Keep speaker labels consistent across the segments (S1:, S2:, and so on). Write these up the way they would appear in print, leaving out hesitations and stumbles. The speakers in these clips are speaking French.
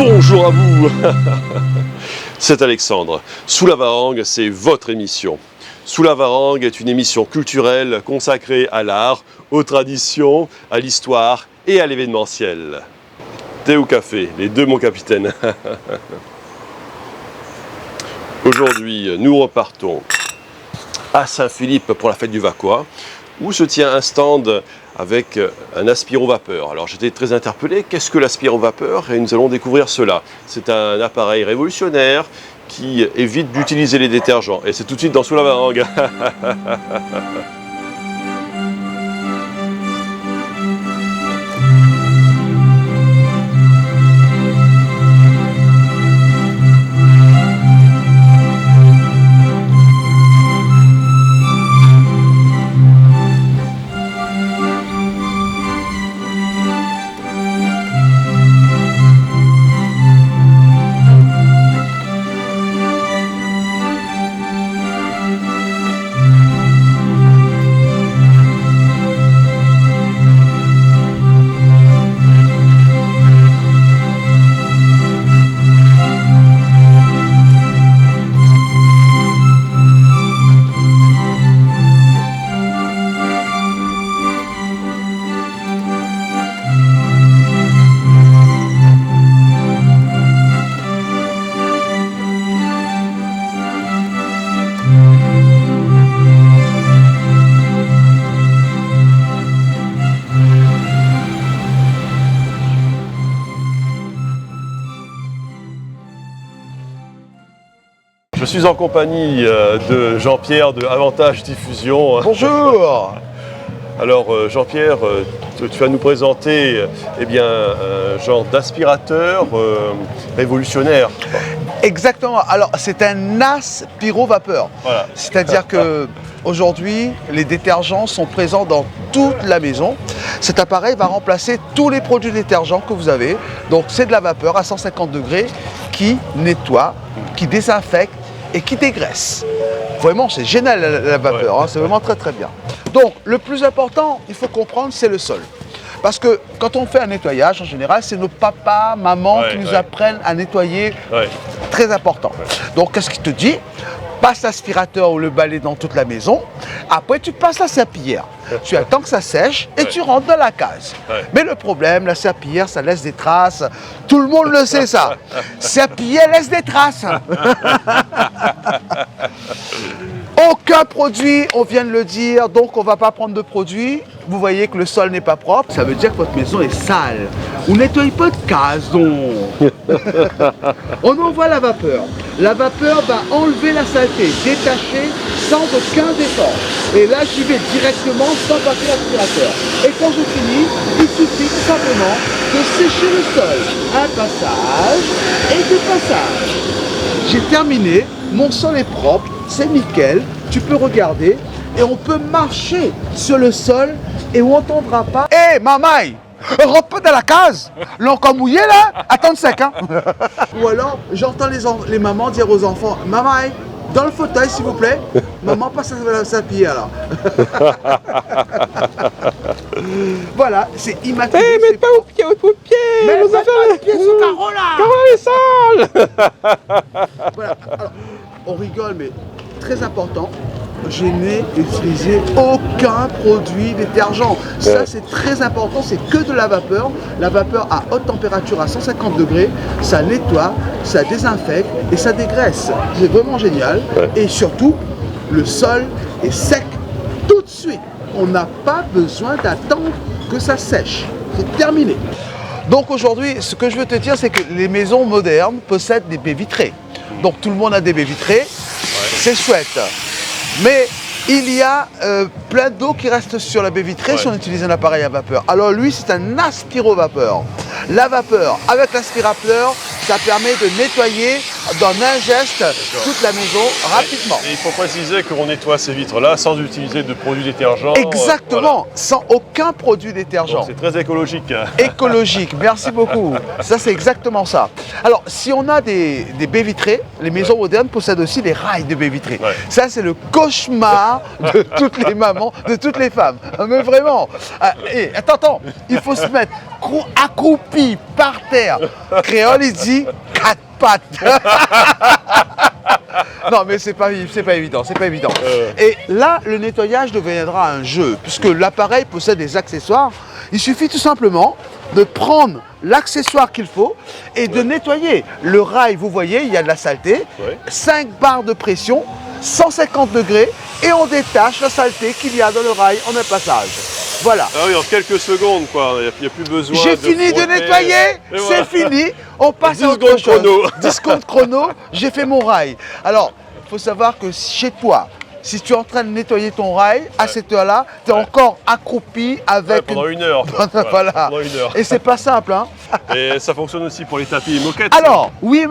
S1: Bonjour à vous. C'est Alexandre. Sous la Varangue, c'est votre émission. Sous la Varangue est une émission culturelle consacrée à l'art, aux traditions, à l'histoire et à l'événementiel. Thé ou café, les deux mon capitaine. Aujourd'hui, nous repartons à Saint-Philippe pour la fête du Vacois, où se tient un stand avec un aspiro-vapeur. Alors j'étais très interpellé, qu'est-ce que l'aspiro-vapeur? Et nous allons découvrir cela. C'est un appareil révolutionnaire qui évite d'utiliser les détergents. Et c'est tout de suite dans Sous la Varangue. Je suis en compagnie de Jean-Pierre de Avantage Diffusion.
S2: Bonjour.
S1: Alors Jean-Pierre, tu vas nous présenter un genre d'aspirateur révolutionnaire.
S2: Exactement. Alors c'est un aspiro-vapeur.
S1: Voilà.
S2: C'est-à-dire que aujourd'hui, les détergents sont présents dans toute la maison. Cet appareil va remplacer tous les produits détergents que vous avez. Donc c'est de la vapeur à 150 degrés qui nettoie, qui désinfecte et qui dégraisse. Vraiment, c'est génial la vapeur,
S1: ouais,
S2: hein, c'est vraiment très très bien. Donc le plus important, il faut comprendre, c'est le sol. Parce que quand on fait un nettoyage, en général, c'est nos papas, mamans qui nous apprennent à nettoyer. Très important. Donc qu'est-ce qu'il te dit? Passe l'aspirateur ou le balai dans toute la maison. Après, tu passes la serpillière. Tu attends que ça sèche et tu rentres dans la case. Mais le problème, la serpillière, ça laisse des traces. Tout le monde le sait, ça. Serpillière laisse des traces. Aucun produit, on vient de le dire, donc on ne va pas prendre de produit. Vous voyez que le sol n'est pas propre. Ça veut dire que votre maison est sale. Vous ne nettoyez pas de case, donc. On envoie la vapeur. La vapeur va enlever la saleté, détacher sans aucun effort. Et là, j'y vais directement sans passer l'aspirateur. Et quand je finis, il suffit tout simplement de sécher le sol. Un passage et deux passages. J'ai terminé, mon sol est propre, c'est nickel. Tu peux regarder et on peut marcher sur le sol et on n'entendra pas. Hé, hey, mamaï! Rentre pas dans la case, l'ont encore mouillé là, attends sec hein. Ou alors j'entends les mamans dire aux enfants, maman, dans le fauteuil s'il vous plaît, maman passe la serpillière là. Voilà, c'est immaculé.
S1: Eh, mets pas au pied,
S2: mais mets pas le pied sous carreau là.
S1: Carreau est sale.
S2: Voilà, alors, on rigole mais très important. Je n'ai utilisé aucun produit détergent. Ça, c'est très important, c'est que de la vapeur. La vapeur à haute température, à 150 degrés, ça nettoie, ça désinfecte et ça dégraisse. C'est vraiment génial. Et surtout, le sol est sec tout de suite. On n'a pas besoin d'attendre que ça sèche. C'est terminé. Donc aujourd'hui, ce que je veux te dire, c'est que les maisons modernes possèdent des baies vitrées. Donc tout le monde a des baies vitrées. C'est chouette. Mais il y a plein d'eau qui reste sur la baie vitrée si on utilise un appareil à vapeur. Alors lui, c'est un aspiro-vapeur. La vapeur avec l'aspirateur, ça permet de nettoyer d'un geste toute la maison rapidement.
S1: Et il faut préciser qu'on nettoie ces vitres-là sans utiliser de produits détergents.
S2: Exactement, sans aucun produit détergent.
S1: C'est très écologique.
S2: Écologique, merci beaucoup. Ça, c'est exactement ça. Alors, si on a des baies vitrées, les maisons modernes possèdent aussi des rails de baies vitrées.
S1: Ouais.
S2: Ça, c'est le cauchemar de toutes les mamans, de toutes les femmes. Mais vraiment. Et attends, il faut se mettre accroupi par terre. Créole, il dit 4 pattes. Non, mais c'est pas évident, c'est pas évident. Et là, le nettoyage deviendra un jeu, puisque l'appareil possède des accessoires. Il suffit tout simplement de prendre l'accessoire qu'il faut et de nettoyer. Le rail, vous voyez, il y a de la saleté, 5 barres de pression, 150 degrés, et on détache la saleté qu'il y a dans le rail en un passage. Voilà.
S1: Ah oui, en quelques secondes, quoi. Il n'y a plus besoin
S2: J'ai fini de nettoyer, c'est fini. On passe à autre
S1: 10 secondes
S2: chose.
S1: chrono.
S2: 10 secondes chrono, j'ai fait mon rail. Alors, il faut savoir que chez toi, si tu es en train de nettoyer ton rail, à cette heure-là, tu es encore accroupi avec...
S1: pendant une heure. Quoi.
S2: Voilà.
S1: Pendant une heure.
S2: Et c'est pas simple, hein.
S1: Et ça fonctionne aussi pour les tapis et moquettes.
S2: Alors, oui,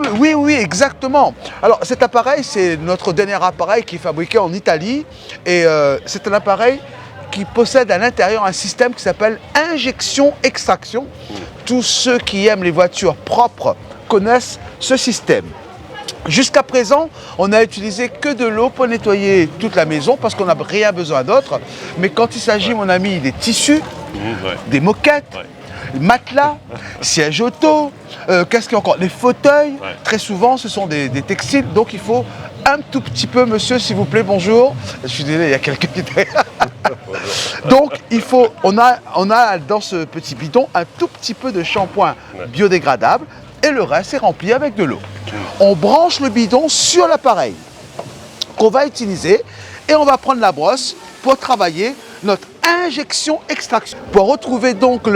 S2: exactement. Alors, cet appareil, c'est notre dernier appareil qui est fabriqué en Italie. Et c'est un appareil qui possède à l'intérieur un système qui s'appelle injection-extraction. Tous ceux qui aiment les voitures propres connaissent ce système. Jusqu'à présent, on n'a utilisé que de l'eau pour nettoyer toute la maison parce qu'on n'a rien besoin d'autre. Mais quand il s'agit, mon ami, des tissus, des moquettes, matelas, sièges auto, qu'est-ce qu'il y a encore? Les fauteuils, très souvent, ce sont des textiles. Donc, il faut un tout petit peu, monsieur, s'il vous plaît, bonjour. Je suis désolé, il y a quelqu'un qui est derrière. Donc, on a dans ce petit bidon un tout petit peu de shampoing biodégradable et le reste est rempli avec de l'eau. On branche le bidon sur l'appareil qu'on va utiliser et on va prendre la brosse pour travailler notre injection-extraction. Pour retrouver donc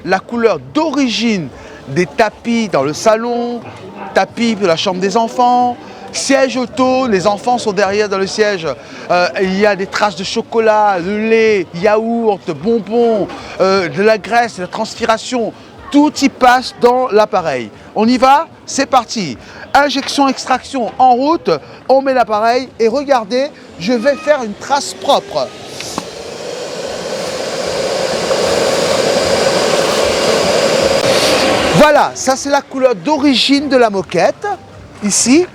S2: la couleur d'origine des tapis dans le salon, tapis de la chambre des enfants, siège auto, les enfants sont derrière dans le siège, il y a des traces de chocolat, de lait, yaourt, bonbons, de la graisse, de la transpiration, tout y passe dans l'appareil. On y va? C'est parti. Injection, extraction en route, on met l'appareil et regardez, je vais faire une trace propre. Voilà, ça c'est la couleur d'origine de la moquette, ici.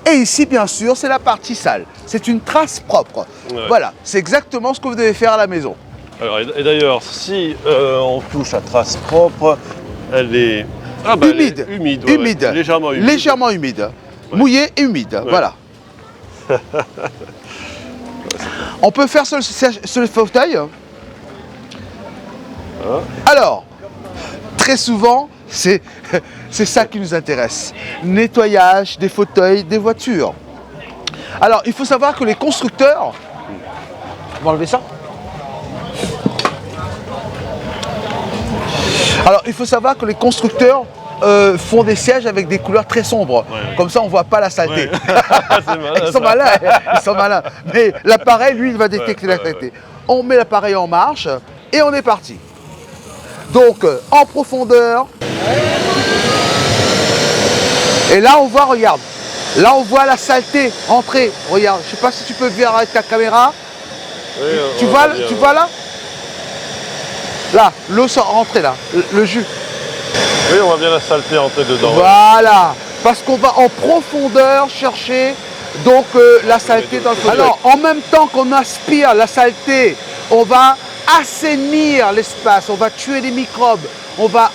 S2: Et ici, bien sûr, c'est la partie sale. C'est une trace propre. Ouais. Voilà, c'est exactement ce que vous devez faire à la maison.
S1: Alors, et d'ailleurs, si on touche à trace propre, elle est
S2: humide.
S1: Elle est humide,
S2: humide.
S1: Légèrement humide.
S2: Légèrement humide. Mouillée et humide. Voilà. On peut faire sur le fauteuil. Alors, très souvent, c'est ça qui nous intéresse. Nettoyage des fauteuils, des voitures. Alors, il faut savoir que les constructeurs... On va enlever ça. Alors, il faut savoir que les constructeurs font des sièges avec des couleurs très sombres. Comme ça, on ne voit pas la saleté. Ils sont malins. Mais l'appareil, lui, il va détecter la saleté. On met l'appareil en marche et on est parti. Donc, en profondeur. Et là, on voit, regarde. Là, on voit la saleté entrer. Regarde, je ne sais pas si tu peux voir avec ta caméra. Oui, tu vois là? Là, l'eau sort rentrer là, le jus.
S1: Oui, on voit bien la saleté entrer dedans.
S2: Voilà, parce qu'on va en profondeur chercher donc la saleté dans le fauteuil. Alors, en même temps qu'on aspire la saleté, on va assainir l'espace, on va tuer les microbes, on va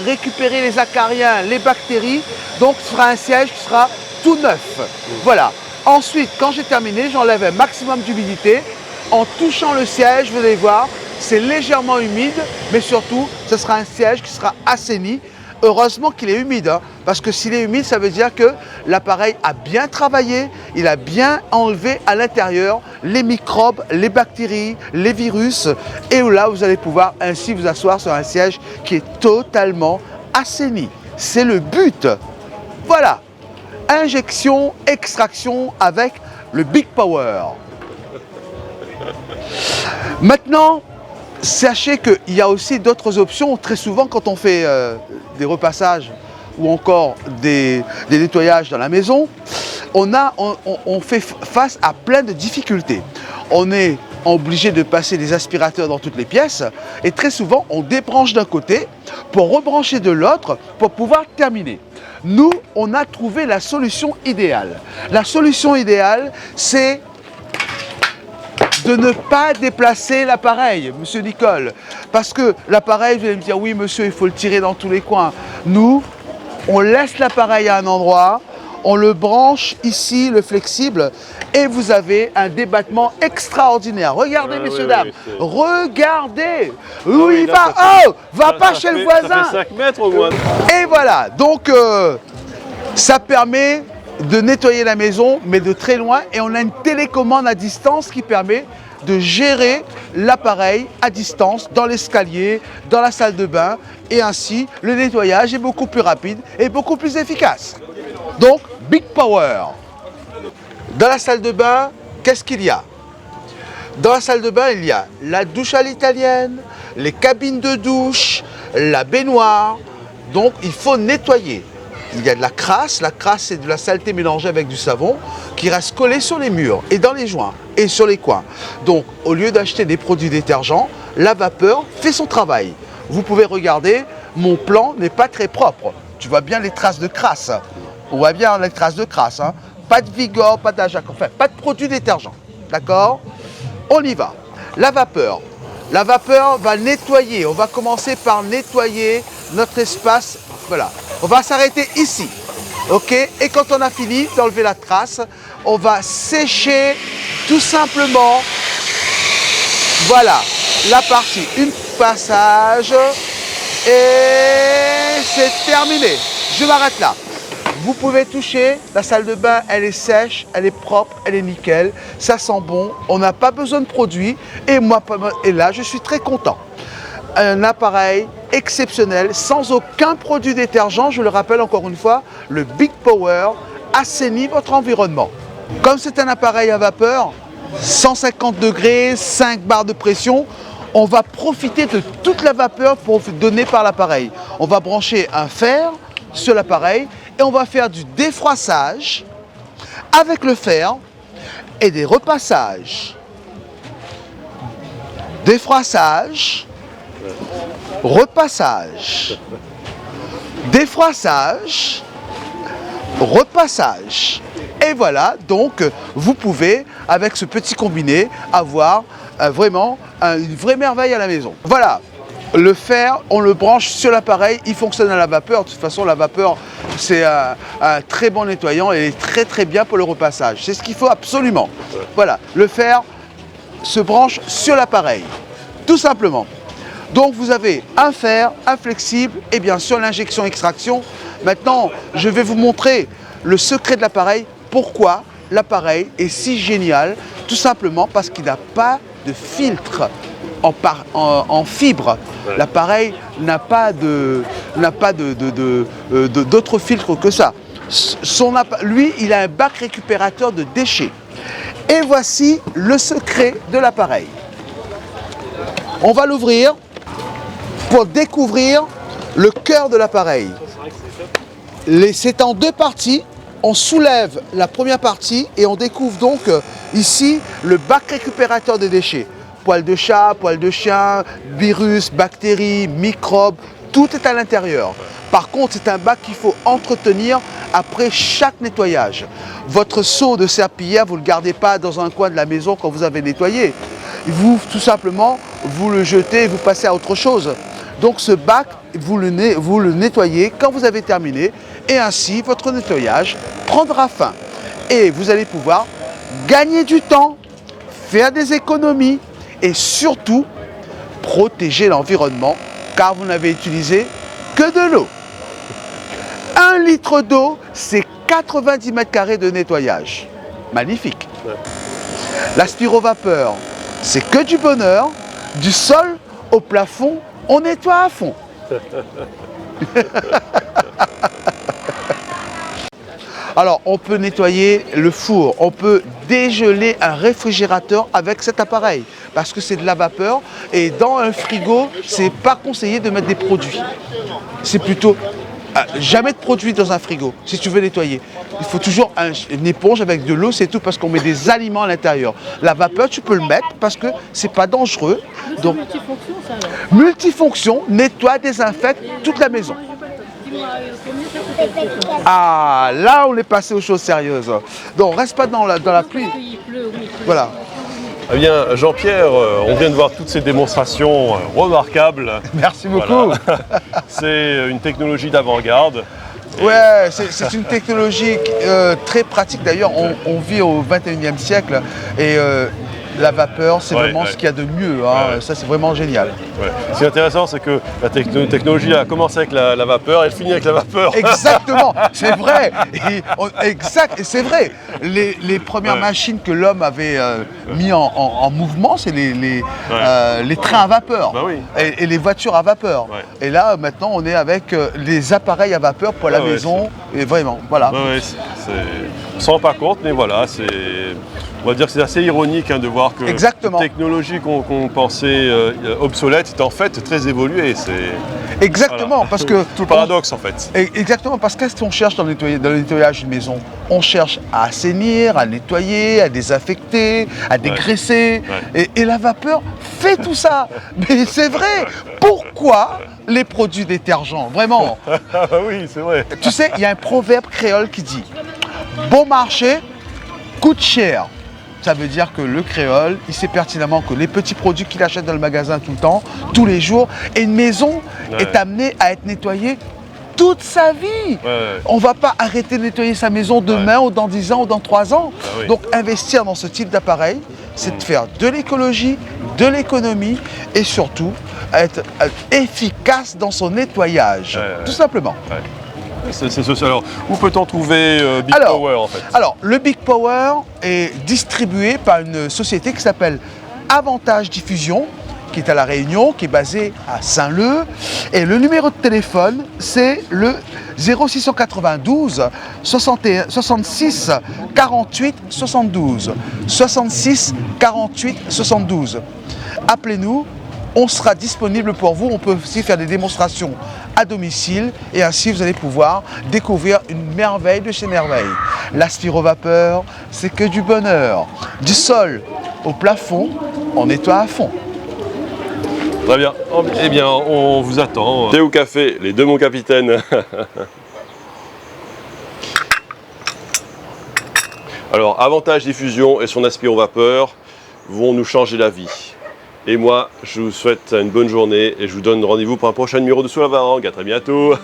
S2: récupérer les acariens, les bactéries. Donc, ce sera un siège qui sera tout neuf. Voilà. Ensuite, quand j'ai terminé, j'enlève un maximum d'humidité. En touchant le siège, vous allez voir, c'est légèrement humide, mais surtout, ce sera un siège qui sera assaini. Heureusement qu'il est humide, hein, parce que s'il est humide, ça veut dire que l'appareil a bien travaillé, il a bien enlevé à l'intérieur les microbes, les bactéries, les virus. Et là, vous allez pouvoir ainsi vous asseoir sur un siège qui est totalement assaini. C'est le but. Voilà. Injection, extraction avec le Big Power. Maintenant, sachez qu'il y a aussi d'autres options. Très souvent, quand on fait des repassages ou encore des nettoyages dans la maison, on fait face à plein de difficultés. On est obligé de passer des aspirateurs dans toutes les pièces et très souvent on débranche d'un côté pour rebrancher de l'autre pour pouvoir terminer. Nous, on a trouvé la solution idéale. La solution idéale, c'est de ne pas déplacer l'appareil, monsieur Nicole. Parce que l'appareil, vous allez me dire, oui monsieur, il faut le tirer dans tous les coins. Nous, on laisse l'appareil à un endroit, on le branche ici, le flexible, et vous avez un débattement extraordinaire. Regardez, messieurs, dames, regardez où il va. Oh, va pas chez le voisin.
S1: Ça fait 5 mètres au moins.
S2: Et voilà, donc ça permet de nettoyer la maison, mais de très loin, et on a une télécommande à distance qui permet de gérer l'appareil à distance dans l'escalier, dans la salle de bain, et ainsi le nettoyage est beaucoup plus rapide et beaucoup plus efficace. Donc, Big Power. Dans la salle de bain, qu'est-ce qu'il y a? Dans la salle de bain, il y a la douche à l'italienne, les cabines de douche, la baignoire. Donc, il faut nettoyer. Il y a de la crasse c'est de la saleté mélangée avec du savon qui reste collé sur les murs et dans les joints et sur les coins. Donc, au lieu d'acheter des produits détergents, la vapeur fait son travail. Vous pouvez regarder, mon plan n'est pas très propre. Tu vois bien les traces de crasse. On voit bien les traces de crasse. Hein. Pas de Vigor, pas d'Ajax, enfin, pas de produits détergents. D'accord? On y va. La vapeur. La vapeur va nettoyer. On va commencer par nettoyer notre espace. Voilà. On va s'arrêter ici. OK? Et quand on a fini d'enlever la trace, on va sécher tout simplement. Voilà. La partie. Un passage. Et c'est terminé. Je m'arrête là. Vous pouvez toucher, la salle de bain, elle est sèche, elle est propre, elle est nickel, ça sent bon, on n'a pas besoin de produits et moi, et là, je suis très content. Un appareil exceptionnel, sans aucun produit détergent, je le rappelle encore une fois, le Big Power assainit votre environnement. Comme c'est un appareil à vapeur, 150 degrés, 5 barres de pression, on va profiter de toute la vapeur donnée par l'appareil. On va brancher un fer sur l'appareil et on va faire du défroissage avec le fer et des repassages. Défroissage, repassage, défroissage, repassage. Et voilà, donc vous pouvez, avec ce petit combiné, avoir vraiment une vraie merveille à la maison. Voilà. Le fer, on le branche sur l'appareil, il fonctionne à la vapeur. De toute façon, la vapeur, c'est un très bon nettoyant et très très bien pour le repassage. C'est ce qu'il faut absolument. Voilà, le fer se branche sur l'appareil, tout simplement. Donc vous avez un fer, un flexible et bien sûr l'injection extraction. Maintenant, je vais vous montrer le secret de l'appareil, pourquoi l'appareil est si génial. Tout simplement parce qu'il n'a pas de filtre en fibre. L'appareil n'a pas d'autre filtre que ça. Lui, il a un bac récupérateur de déchets. Et voici le secret de l'appareil. On va l'ouvrir pour découvrir le cœur de l'appareil. C'est en deux parties. On soulève la première partie et on découvre donc ici le bac récupérateur des déchets. Poils de chat, poils de chien, virus, bactéries, microbes, tout est à l'intérieur. Par contre, c'est un bac qu'il faut entretenir après chaque nettoyage. Votre seau de serpillière, vous ne le gardez pas dans un coin de la maison quand vous avez nettoyé. Vous, tout simplement, vous le jetez et vous passez à autre chose. Donc ce bac, vous le nettoyez quand vous avez terminé et ainsi votre nettoyage prendra fin. Et vous allez pouvoir gagner du temps, faire des économies et surtout protéger l'environnement car vous n'avez utilisé que de l'eau. 1 litre d'eau, c'est 90 mètres carrés de nettoyage. Magnifique. L'aspirovapeur, c'est que du bonheur, du sol au plafond, on nettoie à fond. Alors, on peut nettoyer le four, on peut dégeler un réfrigérateur avec cet appareil parce que c'est de la vapeur et dans un frigo, c'est pas conseillé de mettre des produits. C'est plutôt jamais de produit dans un frigo, si tu veux nettoyer. Il faut toujours une éponge avec de l'eau, c'est tout, parce qu'on met des aliments à l'intérieur. La vapeur, tu peux le mettre parce que c'est pas dangereux. Donc,
S3: multifonction, ça alors.
S2: Multifonction, nettoie, désinfecte toute la maison. Ah, là on est passé aux choses sérieuses. Donc, on reste pas dans la pluie. Voilà.
S1: Eh bien, Jean-Pierre, on vient de voir toutes ces démonstrations remarquables.
S2: Merci beaucoup.
S1: Voilà. C'est une technologie d'avant-garde.
S2: Ouais, c'est une technologie très pratique. D'ailleurs, on vit au 21e siècle et la vapeur, c'est vraiment ce qu'il y a de mieux. Hein. Ça, c'est vraiment génial.
S1: Ouais. Ce qui est intéressant, c'est que la technologie a commencé avec la vapeur, elle finit avec la vapeur.
S2: Exactement, c'est vrai. Exact, et c'est vrai. Les premières machines que l'homme avait mis en mouvement, c'est les trains à vapeur et les voitures à vapeur. Ouais. Et là, maintenant, on est avec les appareils à vapeur pour la maison. Et vraiment, voilà.
S1: On ne s'en rend pas compte, mais voilà, on va dire que c'est assez ironique de voir que la technologie qu'on pensait obsolète est en fait très évoluée.
S2: Exactement,
S1: voilà.
S2: Parce que...
S1: Tout le paradoxe en fait.
S2: Exactement, parce qu'est-ce qu'on cherche dans le nettoyage d'une maison? On cherche à assainir, à nettoyer, à désinfecter, à dégraisser. Ouais. Et la vapeur fait tout ça. Mais c'est vrai. Pourquoi les produits détergents? Vraiment.
S1: Oui, c'est vrai.
S2: Tu sais, il y a un proverbe créole qui dit « Bon marché coûte cher ». Ça veut dire que le créole, il sait pertinemment que les petits produits qu'il achète dans le magasin tout le temps, tous les jours, et une maison est amenée à être nettoyée toute sa vie. On ne va pas arrêter de nettoyer sa maison demain ou dans 10 ans ou dans 3 ans. Donc investir dans ce type d'appareil, c'est de faire de l'écologie, de l'économie et surtout être efficace dans son nettoyage, tout simplement.
S1: Alors, où peut-on trouver Big Power en fait?
S2: Alors, le Big Power est distribué par une société qui s'appelle Avantage Diffusion, qui est à La Réunion, qui est basée à Saint-Leu. Et le numéro de téléphone, c'est le 0692 66 48 72. 66 48 72. Appelez-nous. On sera disponible pour vous. On peut aussi faire des démonstrations à domicile et ainsi vous allez pouvoir découvrir une merveille de chez merveilles. L'aspirovapeur, c'est que du bonheur. Du sol au plafond, on nettoie à fond.
S1: Très bien. Eh bien, on vous attend. Thé ou café, les deux mon capitaine. Alors, Avantage Diffusion et son aspirovapeur vont nous changer la vie. Et moi, je vous souhaite une bonne journée et je vous donne rendez-vous pour un prochain numéro de Sous la Varangue. À très bientôt.